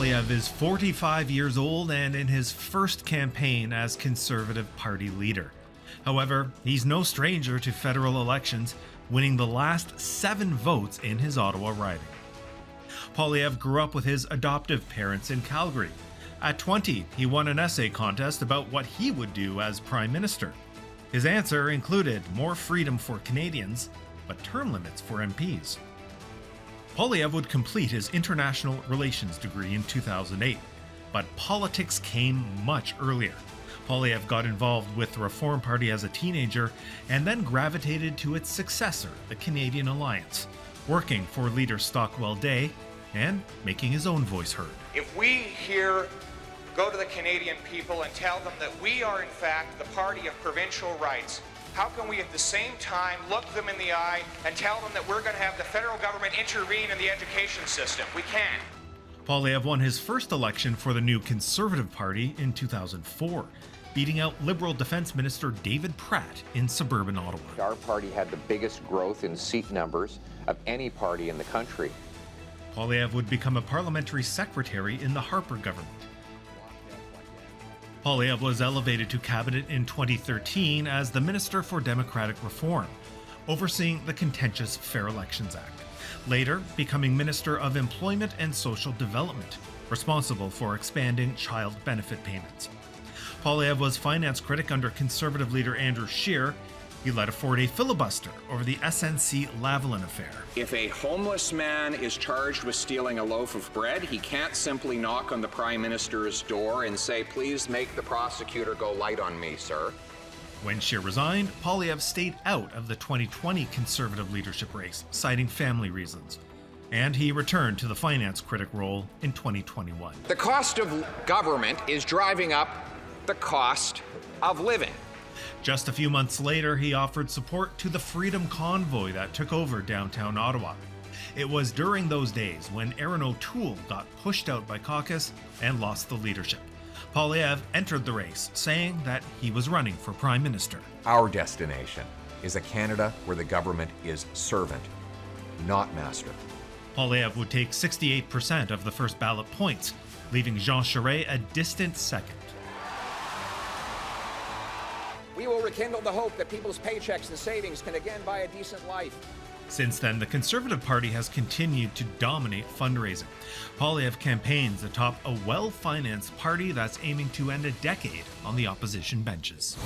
Poilievre is 45 years old and in his first campaign as Conservative Party leader. However, he's no stranger to federal elections, winning the last 7 votes in his Ottawa riding. Poilievre grew up with his adoptive parents in Calgary. At 20, he won an essay contest about what he would do as Prime Minister. His answer included more freedom for Canadians, but term limits for MPs. Poilievre would complete his international relations degree in 2008, but politics came much earlier. Poilievre got involved with the Reform Party as a teenager and then gravitated to its successor, the Canadian Alliance, working for leader Stockwell Day and making his own voice heard. If we here go to the Canadian people and tell them that we are in fact the party of provincial rights, how can we at the same time look them in the eye and tell them that we're going to have the federal government intervene in the education system? We can't. Poilievre won his first election for the new Conservative Party in 2004, beating out Liberal Defence Minister David Pratt in suburban Ottawa. Our party had the biggest growth in seat numbers of any party in the country. Poilievre would become a parliamentary secretary in the Harper government. Poilievre was elevated to cabinet in 2013 as the Minister for Democratic Reform, overseeing the contentious Fair Elections Act, later becoming Minister of Employment and Social Development, responsible for expanding child benefit payments. Poilievre was finance critic under Conservative leader Andrew Scheer. He led a 4-day filibuster over the SNC Lavalin affair. If a homeless man is charged with stealing a loaf of bread, he can't simply knock on the Prime Minister's door and say, "Please make the prosecutor go light on me, sir." When Scheer resigned, Poilievre stayed out of the 2020 Conservative leadership race, citing family reasons. And he returned to the finance critic role in 2021. The cost of government is driving up the cost of living. Just a few months later, he offered support to the Freedom Convoy that took over downtown Ottawa. It was during those days when Erin O'Toole got pushed out by caucus and lost the leadership. Poilievre entered the race, saying that he was running for Prime Minister. Our destination is a Canada where the government is servant, not master. Poilievre would take 68% of the first ballot points, leaving Jean Charest a distant second. We will rekindle the hope that people's paychecks and savings can again buy a decent life. Since then, the Conservative Party has continued to dominate fundraising. Poilievre campaigns atop a well-financed party that's aiming to end a decade on the opposition benches.